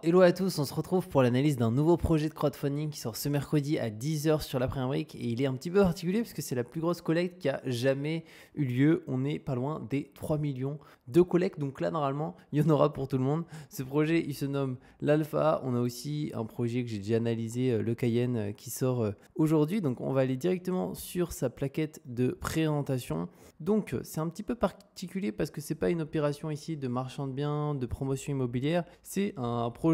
Hello à tous, on se retrouve pour l'analyse d'un nouveau projet de crowdfunding qui sort ce mercredi à 10h sur la Première Brique et il est un petit peu particulier parce que c'est la plus grosse collecte qui a jamais eu lieu. On est pas loin des 3 millions de collectes, donc là normalement il y en aura pour tout le monde. Ce projet il se nomme l'Alpha. On a aussi un projet que j'ai déjà analysé, le Cayenne, qui sort aujourd'hui. Donc on va aller directement sur sa plaquette de présentation. Donc c'est un petit peu particulier parce que c'est pas une opération ici de marchand de biens, de promotion immobilière, c'est un projet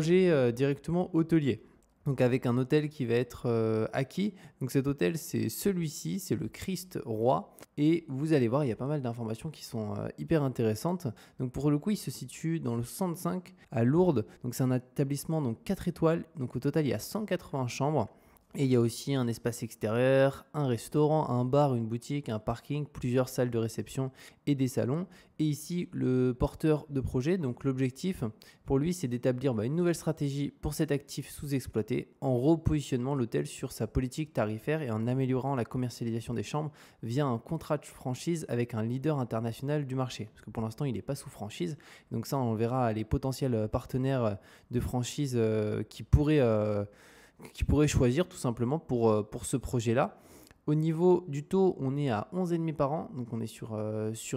directement hôtelier. Donc avec un hôtel qui va être acquis. Donc cet hôtel c'est celui-ci, c'est le Christ Roi. Et vous allez voir, il y a pas mal d'informations qui sont hyper intéressantes. Donc pour le coup, il se situe dans le 65 à Lourdes. Donc c'est un établissement donc 4 étoiles. Donc au total, il y a 180 chambres. Et il y a aussi un espace extérieur, un restaurant, un bar, une boutique, un parking, plusieurs salles de réception et des salons. Et ici, le porteur de projet, donc l'objectif pour lui, c'est d'établir une nouvelle stratégie pour cet actif sous-exploité en repositionnant l'hôtel sur sa politique tarifaire et en améliorant la commercialisation des chambres via un contrat de franchise avec un leader international du marché. Parce que pour l'instant, il n'est pas sous franchise. Donc ça, on verra les potentiels partenaires de franchise qui pourraient choisir tout simplement pour ce projet-là. Au niveau du taux, on est à 11,5 par an, donc on est sur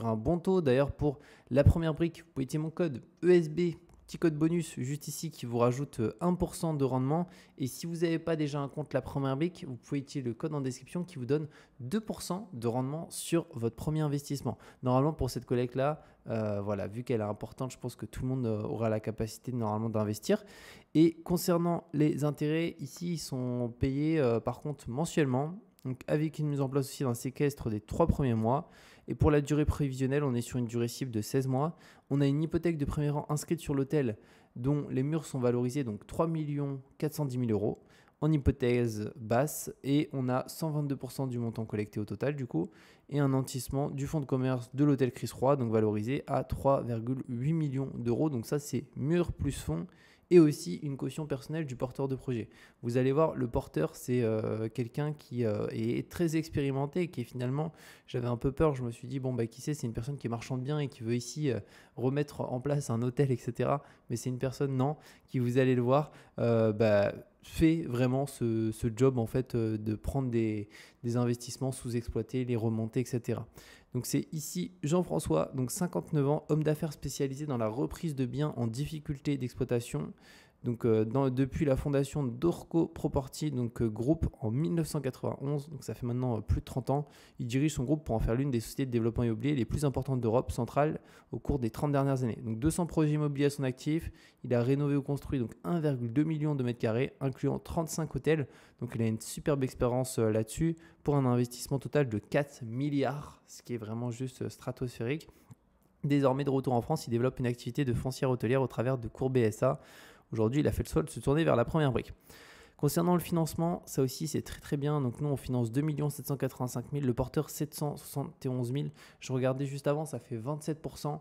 un bon taux. D'ailleurs, pour la première brique, vous pouvez utiliser mon code ESB, petit code bonus juste ici qui vous rajoute 1% de rendement. Et si vous n'avez pas déjà un compte la première brique, vous pouvez utiliser le code en description qui vous donne 2% de rendement sur votre premier investissement. Normalement, pour cette collecte-là, voilà, vu qu'elle est importante, je pense que tout le monde aura la capacité normalement d'investir. Et concernant les intérêts, ici, ils sont payés par contre mensuellement, donc avec une mise en place aussi d'un séquestre des 3 premiers mois. Et pour la durée prévisionnelle, on est sur une durée cible de 16 mois. On a une hypothèque de premier rang inscrite sur l'hôtel dont les murs sont valorisés donc 3 410 000 euros en hypothèse basse, et on a 122% du montant collecté au total du coup, et un nantissement du fonds de commerce de l'hôtel Christ Roi, donc valorisé à 3,8 millions d'euros. Donc ça c'est murs plus fonds, et aussi une caution personnelle du porteur de projet. Vous allez voir, le porteur, c'est quelqu'un qui est très expérimenté et qui est finalement, j'avais un peu peur, je me suis dit, qui sait, c'est une personne qui est marchand de biens et qui veut ici remettre en place un hôtel, etc. Mais c'est une personne, non, qui, vous allez le voir, fait vraiment ce job en fait de prendre des investissements sous-exploités, les remonter, etc. Donc c'est ici Jean-François, donc 59 ans, homme d'affaires spécialisé dans la reprise de biens en difficulté d'exploitation. Donc depuis la fondation d'Orco Property, donc groupe en 1991, donc ça fait maintenant plus de 30 ans, il dirige son groupe pour en faire l'une des sociétés de développement immobilier les plus importantes d'Europe centrale au cours des 30 dernières années. Donc 200 projets immobiliers à son actif, il a rénové ou construit donc 1,2 million de mètres carrés, incluant 35 hôtels, donc il a une superbe expérience là-dessus pour un investissement total de 4 milliards, ce qui est vraiment juste stratosphérique. Désormais de retour en France, il développe une activité de foncière hôtelière au travers de Courbet SA. Aujourd'hui, il a fait le choix de se tourner vers la première brique. Concernant le financement, ça aussi c'est très très bien. Donc nous on finance 2 785 000, le porteur 771 000. Je regardais juste avant, ça fait 27%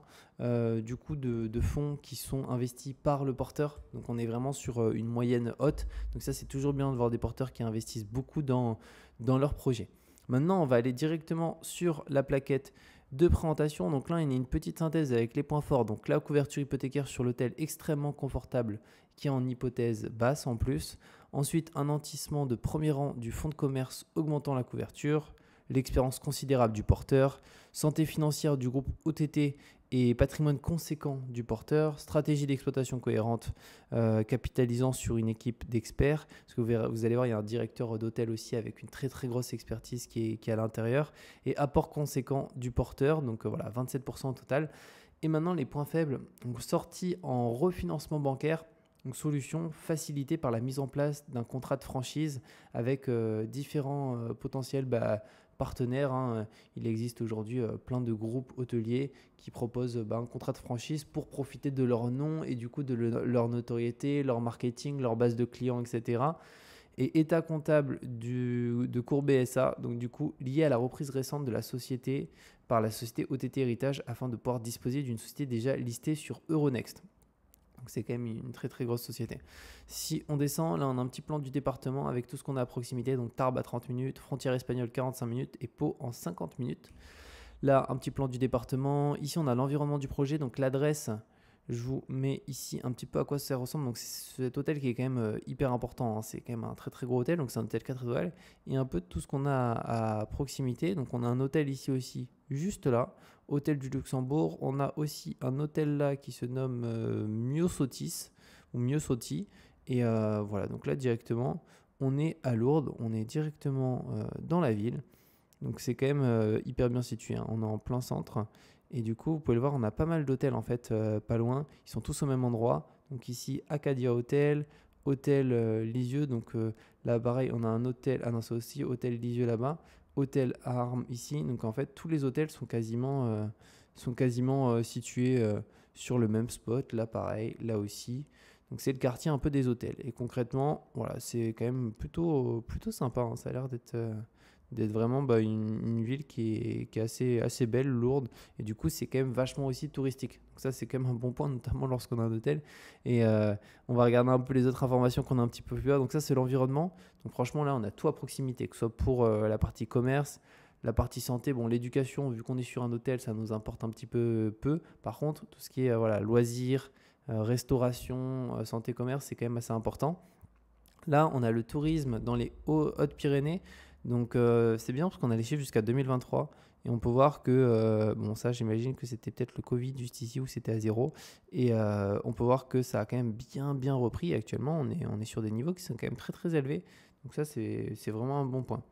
du coup de fonds qui sont investis par le porteur. Donc on est vraiment sur une moyenne haute. Donc ça c'est toujours bien de voir des porteurs qui investissent beaucoup dans leur projet. Maintenant on va aller directement sur la plaquette de présentation. Donc là, il y a une petite synthèse avec les points forts. Donc la couverture hypothécaire sur l'hôtel extrêmement confortable qui est en hypothèse basse en plus. Ensuite, un nantissement de premier rang du fonds de commerce augmentant la couverture. L'expérience considérable du porteur. Santé financière du groupe OTT et patrimoine conséquent du porteur, stratégie d'exploitation cohérente, capitalisant sur une équipe d'experts. Parce que vous allez voir, il y a un directeur d'hôtel aussi avec une très très grosse expertise qui est à l'intérieur. Et apport conséquent du porteur, donc voilà, 27% au total. Et maintenant, les points faibles, donc sortie en refinancement bancaire. Donc solution facilitée par la mise en place d'un contrat de franchise avec différents potentiels partenaires. Il existe aujourd'hui plein de groupes hôteliers qui proposent un contrat de franchise pour profiter de leur nom et du coup de leur notoriété, leur marketing, leur base de clients, etc. Et état comptable de Courbet SA, donc du coup lié à la reprise récente de la société par la société OTT Héritage afin de pouvoir disposer d'une société déjà listée sur Euronext. Donc c'est quand même une très très grosse société. Si on descend, là on a un petit plan du département avec tout ce qu'on a à proximité. Donc Tarbes à 30 minutes, frontière espagnole 45 minutes et Pau en 50 minutes. Là un petit plan du département. Ici on a l'environnement du projet. Donc l'adresse Je vous mets ici un petit peu à quoi ça ressemble. Donc c'est cet hôtel qui est quand même hyper important, hein. C'est quand même un très très gros hôtel. Donc c'est un hôtel 4 étoiles. Et un peu de tout ce qu'on a à proximité. Donc on a un hôtel ici aussi, juste là. Hôtel du Luxembourg. On a aussi un hôtel là qui se nomme Myosotis ou Myosoti. Et voilà, donc là directement, on est à Lourdes. On est directement dans la ville. Donc c'est quand même hyper bien situé, hein. On est en plein centre. Et du coup, vous pouvez le voir, on a pas mal d'hôtels en fait, pas loin. Ils sont tous au même endroit. Donc ici, Acadia Hotel, Hôtel Lisieux. Donc là, pareil, on a un hôtel. Ah non, c'est aussi Hôtel Lisieux là-bas. Hôtel Armes ici. Donc en fait, tous les hôtels sont quasiment situés sur le même spot. Là, pareil, là aussi. Donc c'est le quartier un peu des hôtels. Et concrètement, voilà, c'est quand même plutôt sympa, hein. Ça a l'air d'être vraiment une ville qui est assez belle, lourde, et du coup c'est quand même vachement aussi touristique. Donc ça c'est quand même un bon point, notamment lorsqu'on a un hôtel. Et on va regarder un peu les autres informations qu'on a un petit peu plus bas. Donc ça c'est l'environnement. Donc franchement là on a tout à proximité, que ce soit pour la partie commerce, la partie santé. Bon, l'éducation, vu qu'on est sur un hôtel, ça nous importe un petit peu. Par contre, tout ce qui est voilà, loisirs, restauration, santé, commerce, c'est quand même assez important. Là, on a le tourisme dans les Hautes-Pyrénées. Donc, c'est bien parce qu'on a les chiffres jusqu'à 2023. Et on peut voir que, bon, ça, j'imagine que c'était peut-être le Covid juste ici où c'était à zéro. Et on peut voir que ça a quand même bien repris. Actuellement, on est sur des niveaux qui sont quand même très, très élevés. Donc, ça, c'est vraiment un bon point.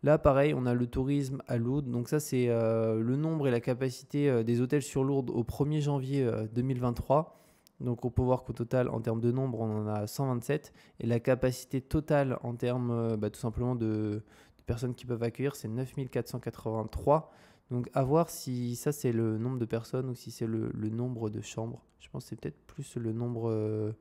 Là, pareil, on a le tourisme à Lourdes. Donc, ça, c'est le nombre et la capacité des hôtels sur Lourdes au 1er janvier 2023. Donc on peut voir qu'au total, en termes de nombre, on en a 127. Et la capacité totale en termes tout simplement de personnes qui peuvent accueillir, c'est 9483. Donc à voir si ça c'est le nombre de personnes ou si c'est le nombre de chambres. Je pense que c'est peut-être plus le nombre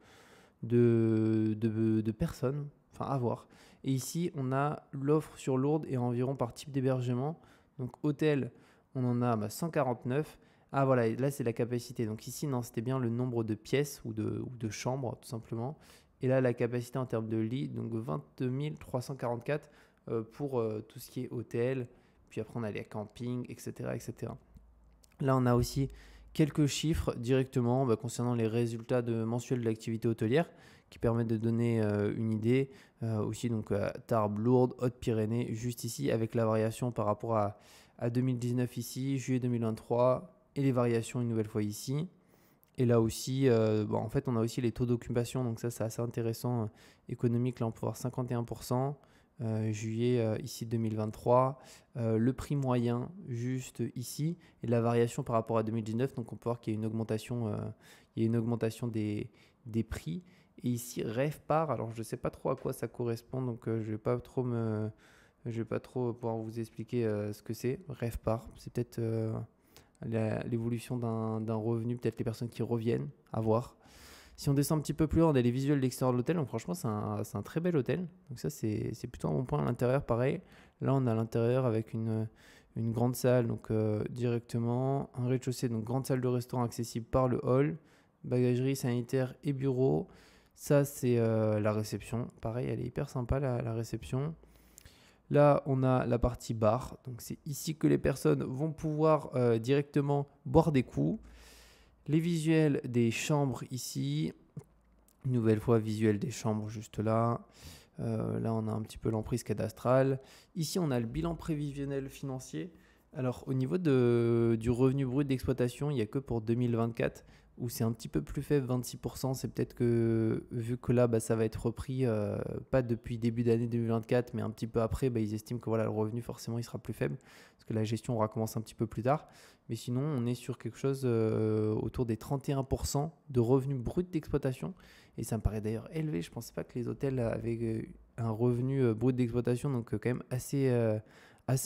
de personnes. Enfin à voir. Et ici, on a l'offre sur Lourdes et environ par type d'hébergement. Donc hôtel, on en a 149. Ah voilà, là c'est la capacité. Donc ici, non, c'était bien le nombre de pièces ou de chambres, tout simplement. Et là, la capacité en termes de lits, donc 22 344 pour tout ce qui est hôtel. Puis après, on a les campings, etc., etc. Là, on a aussi quelques chiffres directement concernant les résultats mensuels de l'activité hôtelière qui permettent de donner une idée. Aussi, donc Tarbes, Lourdes, Hautes-Pyrénées, juste ici, avec la variation par rapport à 2019 ici, juillet 2023, et les variations une nouvelle fois ici. Et là aussi, en fait, on a aussi les taux d'occupation, donc ça, c'est assez intéressant. Économique, là, on peut voir 51%. Juillet ici 2023, le prix moyen juste ici et la variation par rapport à 2019, donc on peut voir qu'il y a une augmentation des prix. Et ici RevPAR, alors je ne sais pas trop à quoi ça correspond, donc je vais pas trop pouvoir vous expliquer ce que c'est. RevPAR, c'est peut-être l'évolution d'un revenu, peut-être les personnes qui reviennent, à voir. Si on descend un petit peu plus haut, on a les visuels de l'extérieur de l'hôtel. Donc franchement, c'est un très bel hôtel. Donc ça, c'est plutôt un bon point. À l'intérieur, pareil. Là, on a l'intérieur avec une grande salle, donc directement. Un rez-de-chaussée, donc grande salle de restaurant accessible par le hall. Bagagerie, sanitaire et bureau. Ça, c'est la réception. Pareil, elle est hyper sympa, la réception. Là, on a la partie bar. Donc c'est ici que les personnes vont pouvoir directement boire des coups. Les visuels des chambres ici. Une nouvelle fois, visuel des chambres juste là. Là, on a un petit peu l'emprise cadastrale. Ici, on a le bilan prévisionnel financier. Alors, au niveau du revenu brut d'exploitation, il n'y a que pour 2024 où c'est un petit peu plus faible, 26%. C'est peut-être que, vu que là, ça va être repris, pas depuis début d'année 2024, mais un petit peu après, ils estiment que voilà, le revenu, forcément, il sera plus faible parce que la gestion, on recommence un petit peu plus tard. Mais sinon, on est sur quelque chose autour des 31% de revenus bruts d'exploitation. Et ça me paraît d'ailleurs élevé. Je ne pensais pas que les hôtels avaient un revenu brut d'exploitation, donc quand même assez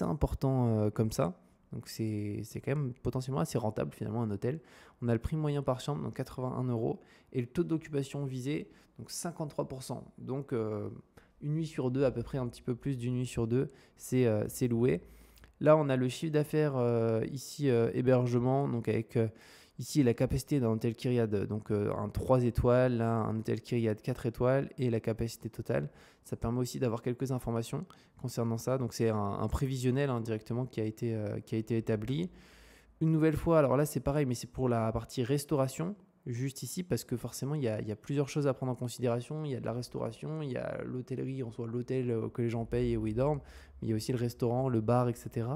important comme ça. Donc c'est quand même potentiellement assez rentable finalement un hôtel. On a le prix moyen par chambre, donc 81 €. Et le taux d'occupation visé, donc 53%. Donc une nuit sur deux, à peu près un petit peu plus d'une nuit sur deux, c'est loué. Là, on a le chiffre d'affaires ici, hébergement, donc avec ici la capacité d'un hôtel Kyriade, donc un 3 étoiles, là, un hôtel Kyriade 4 étoiles et la capacité totale. Ça permet aussi d'avoir quelques informations concernant ça. Donc c'est un prévisionnel directement qui a été établi. Une nouvelle fois, alors là c'est pareil, mais c'est pour la partie restauration. juste ici parce que forcément, il y a plusieurs choses à prendre en considération. Il y a de la restauration, il y a l'hôtellerie, en soi l'hôtel que les gens payent et où ils dorment, mais il y a aussi le restaurant, le bar, etc.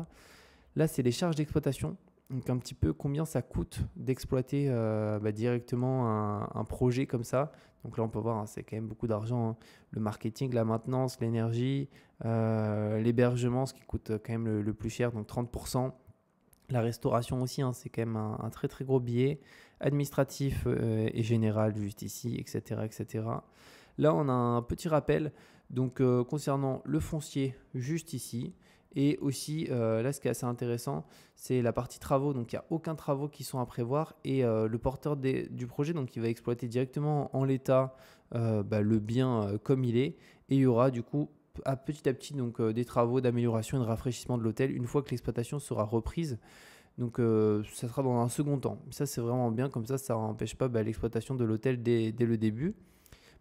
Là, c'est les charges d'exploitation. Donc un petit peu combien ça coûte d'exploiter directement un projet comme ça. Donc là, on peut voir, hein, c'est quand même beaucoup d'argent, hein. Le marketing, la maintenance, l'énergie, l'hébergement, ce qui coûte quand même le plus cher, donc 30%. La restauration aussi, hein, c'est quand même un très très gros billet. Administratif et général, juste ici, etc., etc. Là, on a un petit rappel donc, concernant le foncier, juste ici. Et aussi, là, ce qui est assez intéressant, c'est la partie travaux. Donc, il n'y a aucun travaux qui sont à prévoir. Et le porteur du projet, donc, il va exploiter directement en l'état le bien comme il est. Et il y aura du coup, petit à petit, donc, des travaux d'amélioration et de rafraîchissement de l'hôtel une fois que l'exploitation sera reprise. Donc, ça sera dans un second temps. Ça, c'est vraiment bien. Comme ça n'empêche pas l'exploitation de l'hôtel dès le début.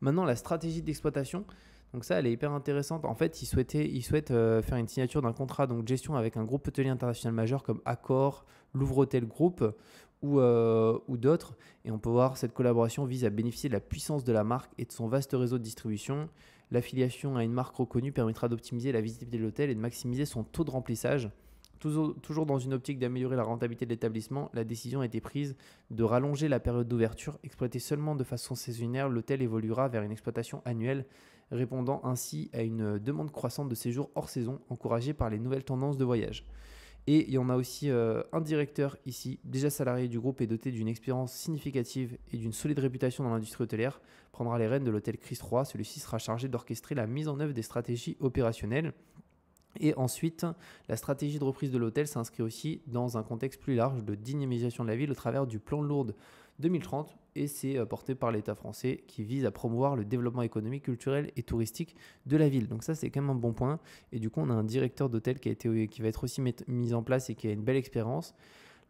Maintenant, la stratégie d'exploitation. Donc ça, elle est hyper intéressante. En fait, ils souhaitent faire une signature d'un contrat donc gestion avec un groupe hôtelier international majeur comme Accor, Louvre Hôtel Group ou d'autres. Et on peut voir cette collaboration vise à bénéficier de la puissance de la marque et de son vaste réseau de distribution. L'affiliation à une marque reconnue permettra d'optimiser la visibilité de l'hôtel et de maximiser son taux de remplissage. Toujours dans une optique d'améliorer la rentabilité de l'établissement, la décision a été prise de rallonger la période d'ouverture. Exploité seulement de façon saisonnière, l'hôtel évoluera vers une exploitation annuelle, répondant ainsi à une demande croissante de séjours hors saison, encouragée par les nouvelles tendances de voyage. Et il y en a aussi un directeur ici, déjà salarié du groupe et doté d'une expérience significative et d'une solide réputation dans l'industrie hôtelière, prendra les rênes de l'hôtel Chris III. Celui-ci sera chargé d'orchestrer la mise en œuvre des stratégies opérationnelles. Et ensuite, la stratégie de reprise de l'hôtel s'inscrit aussi dans un contexte plus large de dynamisation de la ville au travers du plan Lourdes 2030 et c'est porté par l'État français qui vise à promouvoir le développement économique, culturel et touristique de la ville. Donc ça, c'est quand même un bon point. Et du coup, on a un directeur d'hôtel qui va être aussi mis en place et qui a une belle expérience.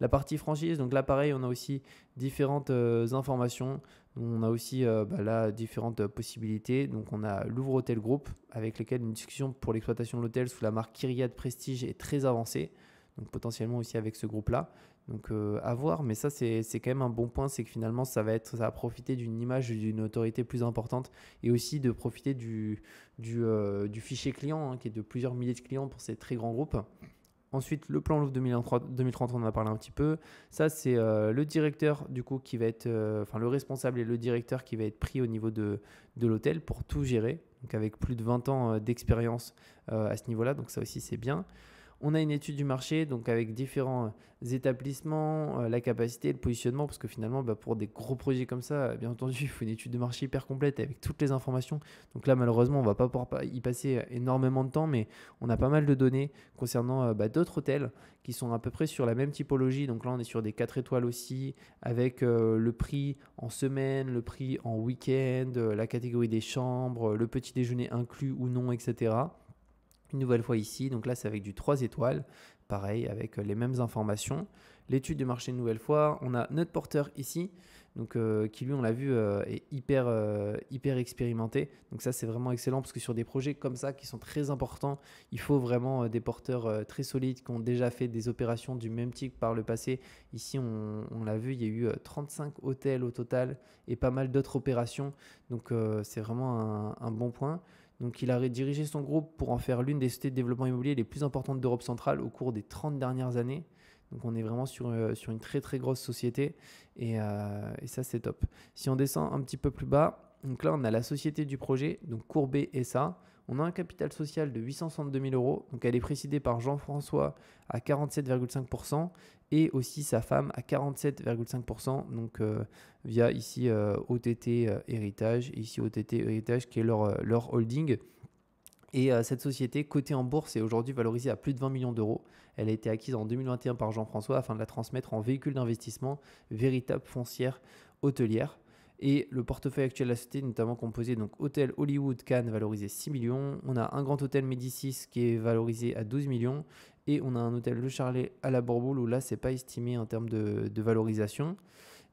La partie franchise, donc là pareil, on a aussi différentes informations. On a aussi là différentes possibilités. Donc on a Louvre Hôtel Group avec lequel une discussion pour l'exploitation de l'hôtel sous la marque Kyriade Prestige est très avancée. Donc potentiellement aussi avec ce groupe-là. Donc à voir, mais ça c'est quand même un bon point, c'est que finalement ça va profiter d'une image, d'une autorité plus importante et aussi de profiter du fichier client qui est de plusieurs milliers de clients pour ces très grands groupes. Ensuite, le plan Louvre 2030, on en a parlé un petit peu. Ça, c'est le directeur du coup qui va être, le responsable et le directeur qui va être pris au niveau de l'hôtel pour tout gérer. Donc avec plus de 20 ans d'expérience à ce niveau-là. Donc ça aussi, c'est bien. On a une étude du marché, donc avec différents établissements, la capacité, le positionnement, parce que finalement, pour des gros projets comme ça, bien entendu, il faut une étude de marché hyper complète avec toutes les informations. Donc là, malheureusement, on ne va pas pouvoir y passer énormément de temps, mais on a pas mal de données concernant d'autres hôtels qui sont à peu près sur la même typologie. Donc là, on est sur des 4 étoiles aussi, avec le prix en semaine, le prix en week-end, la catégorie des chambres, le petit déjeuner inclus ou non, etc. Une nouvelle fois ici, donc là c'est avec du 3 étoiles, pareil avec les mêmes informations. L'étude du marché une nouvelle fois, on a notre porteur ici, donc, qui lui on l'a vu est hyper expérimenté. Donc ça c'est vraiment excellent parce que sur des projets comme ça qui sont très importants, il faut vraiment des porteurs très solides qui ont déjà fait des opérations du même type par le passé. Ici on l'a vu, il y a eu 35 hôtels au total et pas mal d'autres opérations, donc c'est vraiment un bon point. Donc, il a dirigé son groupe pour en faire l'une des sociétés de développement immobilier les plus importantes d'Europe centrale au cours des 30 dernières années. Donc, on est vraiment sur une très très grosse société et ça, c'est top. Si on descend un petit peu plus bas, donc là, on a la société du projet, donc Courbet SA. On a un capital social de 862 000 euros. Donc, elle est présidée par Jean-François à 47,5% et aussi sa femme à 47,5%. Donc, via ici OTT Héritage, et ici OTT Héritage qui est leur holding. Et cette société, cotée en bourse, est aujourd'hui valorisée à plus de 20 millions d'euros. Elle a été acquise en 2021 par Jean-François afin de la transmettre en véhicule d'investissement, véritable foncière hôtelière. Et le portefeuille actuel de la société, notamment composé donc Hôtel Hollywood Cannes, valorisé 6 millions. On a un grand hôtel Médicis qui est valorisé à 12 millions. Et on a un hôtel Le Charlet à la Bourboule où là, ce n'est pas estimé en termes de valorisation.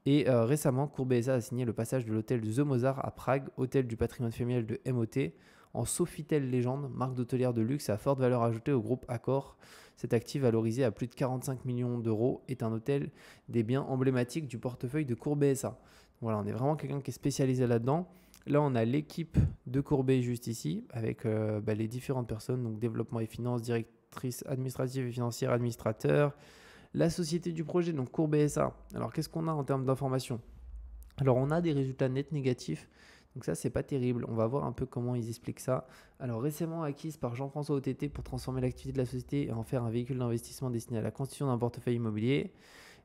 Et récemment, Courbet SA a signé le passage de l'hôtel The Mozart à Prague, hôtel du patrimoine familial de MOT, en Sofitel Légende, marque d'hôtelière de luxe à forte valeur ajoutée au groupe Accor. Cet actif valorisé à plus de 45 millions d'euros est un hôtel des biens emblématiques du portefeuille de Courbet SA. Voilà, on est vraiment quelqu'un qui est spécialisé là-dedans. Là, on a l'équipe de Courbet juste ici, avec les différentes personnes, donc développement et finances, directrice administrative et financière, administrateur, la société du projet, donc Courbet SA. Alors, qu'est-ce qu'on a en termes d'informations? Alors, on a des résultats nets négatifs, donc ça, c'est pas terrible. On va voir un peu comment ils expliquent ça. Alors, récemment acquise par Jean-François OTT pour transformer l'activité de la société et en faire un véhicule d'investissement destiné à la constitution d'un portefeuille immobilier.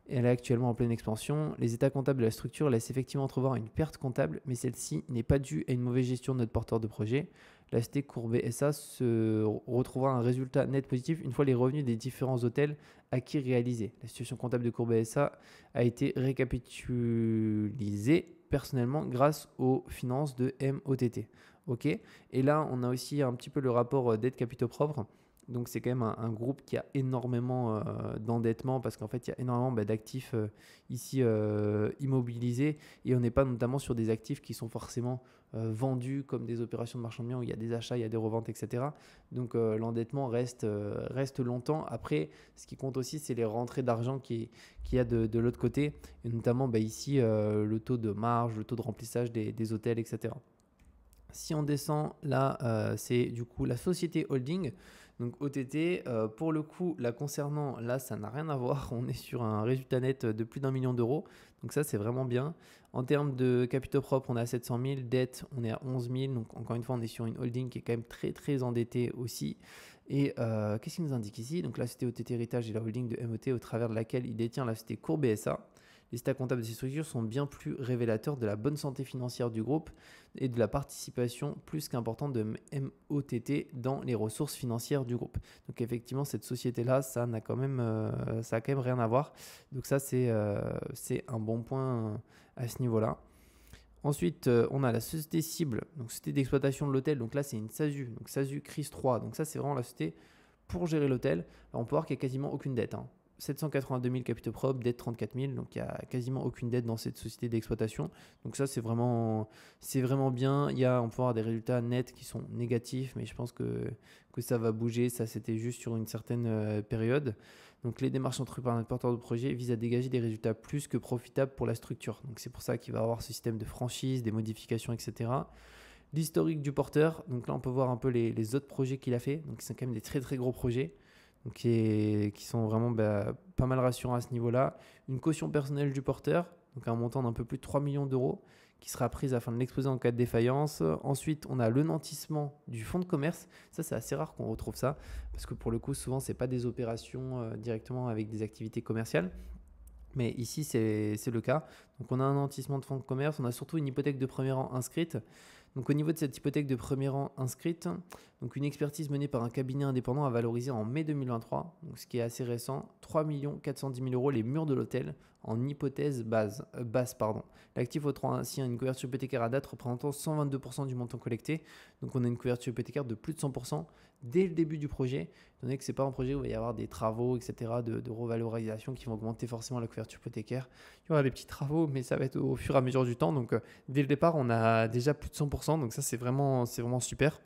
Elle est actuellement en pleine expansion. Les états comptables de la structure laissent effectivement entrevoir une perte comptable, mais celle-ci n'est pas due à une mauvaise gestion de notre porteur de projet. La société Courbet SA se retrouvera un résultat net positif une fois les revenus des différents hôtels acquis réalisés. La situation comptable de Courbet SA a été récapitulée personnellement grâce aux finances de MOTT. Ok. Et là, on a aussi un petit peu le rapport dette capitaux propres. Donc c'est quand même un groupe qui a énormément d'endettement parce qu'en fait il y a énormément d'actifs ici immobilisés et on n'est pas notamment sur des actifs qui sont forcément vendus comme des opérations de marchand de biens où il y a des achats, il y a des reventes, etc. Donc l'endettement reste longtemps. Après, ce qui compte aussi, c'est les rentrées d'argent qu'il y a de l'autre côté et notamment ici le taux de marge, le taux de remplissage des hôtels, etc. Si on descend là, c'est du coup la société holding. Donc OTT, pour le coup, là concernant, là ça n'a rien à voir. On est sur un résultat net de plus d'1 million d'euros. Donc ça c'est vraiment bien. En termes de capitaux propres, on est à 700 000. Dette, on est à 11 000. Donc encore une fois, on est sur une holding qui est quand même très très endettée aussi. Et qu'est-ce qu'il nous indique ici? Donc la société OTT Héritage et la holding de MOT au travers de laquelle il détient la société Courbet SA. Les états comptables de ces structures sont bien plus révélateurs de la bonne santé financière du groupe et de la participation plus qu'importante de MOTT dans les ressources financières du groupe. Donc effectivement, cette société-là, ça a quand même rien à voir. Donc ça, c'est un bon point à ce niveau-là. Ensuite, on a la société cible, donc société d'exploitation de l'hôtel. Donc là, c'est une SASU, donc SASU CRIS 3. Donc ça, c'est vraiment la société pour gérer l'hôtel. On peut voir qu'il n'y a quasiment aucune dette. 782 000 capitaux propres, dette 34 000, donc il n'y a quasiment aucune dette dans cette société d'exploitation. Donc ça, c'est vraiment bien. On peut avoir des résultats nets qui sont négatifs, mais je pense que ça va bouger. Ça, c'était juste sur une certaine période. Donc les démarches entreprises par notre porteur de projet visent à dégager des résultats plus que profitables pour la structure. Donc c'est pour ça qu'il va avoir ce système de franchise, des modifications, etc. L'historique du porteur, donc là on peut voir un peu les autres projets qu'il a fait. Donc c'est quand même des très très gros projets. Donc qui sont vraiment pas mal rassurants à ce niveau-là. Une caution personnelle du porteur, donc un montant d'un peu plus de 3 millions d'euros, qui sera prise afin de l'exposer en cas de défaillance. Ensuite, on a le nantissement du fonds de commerce. Ça, c'est assez rare qu'on retrouve ça, parce que pour le coup, souvent, ce n'est pas des opérations directement avec des activités commerciales. Mais ici, c'est le cas. Donc, on a un nantissement de fonds de commerce. On a surtout une hypothèque de premier rang inscrite. Donc au niveau de cette hypothèque de premier rang inscrite, donc une expertise menée par un cabinet indépendant a valorisé en mai 2023, donc ce qui est assez récent, 3 410 000 euros les murs de l'hôtel en hypothèse basse. L'actif offrant ainsi une couverture hypothécaire à date représentant 122% du montant collecté. Donc on a une couverture hypothécaire de plus de 100% dès le début du projet, étant donné que ce n'est pas un projet où il va y avoir des travaux, etc., de revalorisation qui vont augmenter forcément la couverture hypothécaire. Il y aura des petits travaux, mais ça va être au fur et à mesure du temps. Donc dès le départ, on a déjà plus de 100%, donc ça c'est vraiment super.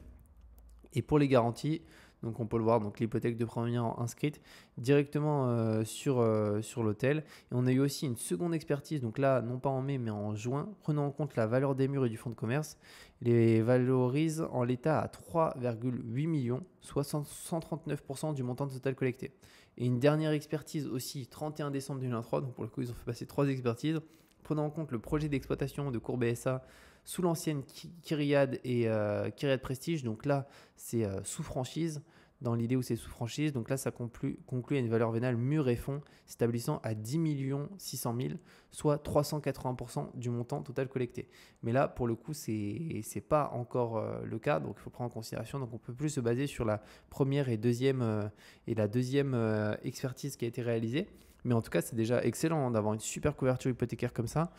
Et pour les garanties, donc on peut le voir, donc l'hypothèque de premier rang inscrite directement sur l'hôtel. Et on a eu aussi une seconde expertise, donc là non pas en mai mais en juin, prenant en compte la valeur des murs et du fonds de commerce. Les valorise en l'état à 3,8 millions, soit 139% du montant total collecté. Et une dernière expertise aussi, 31 décembre 2023, donc pour le coup ils ont fait passer 3 expertises, prenant en compte le projet d'exploitation de Courbet SA sous l'ancienne Kyriade et Kyriade Prestige. Donc là, c'est sous franchise, dans l'idée où c'est sous franchise. Donc là, ça conclut à une valeur vénale mur et fonds s'établissant à 10 600 000, soit 380% du montant total collecté. Mais là, pour le coup, c'est pas encore le cas, donc il faut prendre en considération. Donc on peut plus se baser sur la première et la deuxième expertise qui a été réalisée. Mais en tout cas, c'est déjà excellent d'avoir une super couverture hypothécaire comme ça.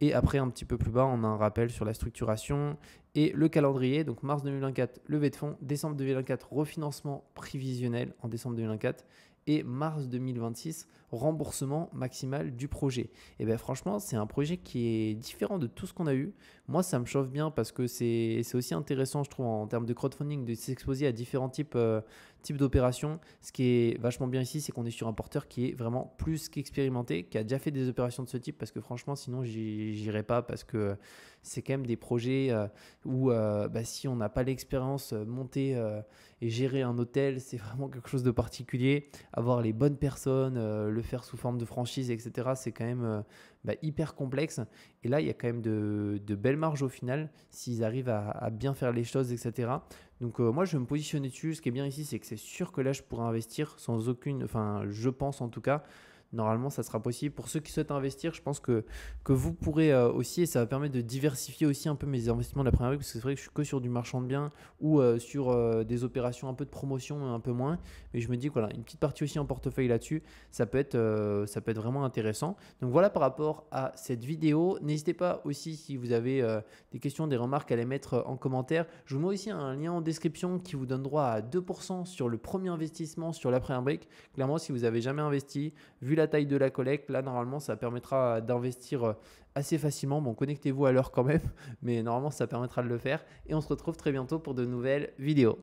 Et après, un petit peu plus bas, on a un rappel sur la structuration et le calendrier. Donc mars 2024, levée de fonds. Décembre 2024, refinancement prévisionnel en décembre 2024. Et mars 2026, remboursement maximal du projet. Et bien franchement, c'est un projet qui est différent de tout ce qu'on a eu. Moi, ça me chauffe bien parce que c'est aussi intéressant, je trouve, en termes de crowdfunding, de s'exposer à différents types type d'opération. Ce qui est vachement bien ici, c'est qu'on est sur un porteur qui est vraiment plus qu'expérimenté, qui a déjà fait des opérations de ce type, parce que franchement, sinon, j'irai pas, parce que c'est quand même des projets où si on n'a pas l'expérience, monter et gérer un hôtel, c'est vraiment quelque chose de particulier. Avoir les bonnes personnes, le faire sous forme de franchise, etc., c'est quand même hyper complexe. Et là, il y a quand même de belles marges au final, s'ils arrivent à bien faire les choses, etc. Donc moi, je vais me positionner dessus. Ce qui est bien ici, c'est que c'est sûr que là, je pourrais investir sans aucune... Enfin, je pense en tout cas. Normalement, ça sera possible. Pour ceux qui souhaitent investir, je pense que vous pourrez aussi, et ça va permettre de diversifier aussi un peu mes investissements de la première vague, parce que c'est vrai que je suis que sur du marchand de biens ou sur des opérations un peu de promotion, un peu moins. Mais je me dis que voilà, une petite partie aussi en portefeuille là-dessus, ça peut être vraiment intéressant. Donc voilà par rapport à cette vidéo. N'hésitez pas aussi, si vous avez des questions, des remarques, à les mettre en commentaire. Je vous mets aussi un lien en description qui vous donne droit à 2% sur le premier investissement sur la première brique. Clairement, si vous n'avez jamais investi, vu la taille de la collecte, là normalement ça permettra d'investir assez facilement. Bon, connectez-vous à l'heure quand même, mais normalement ça permettra de le faire. Et on se retrouve très bientôt pour de nouvelles vidéos.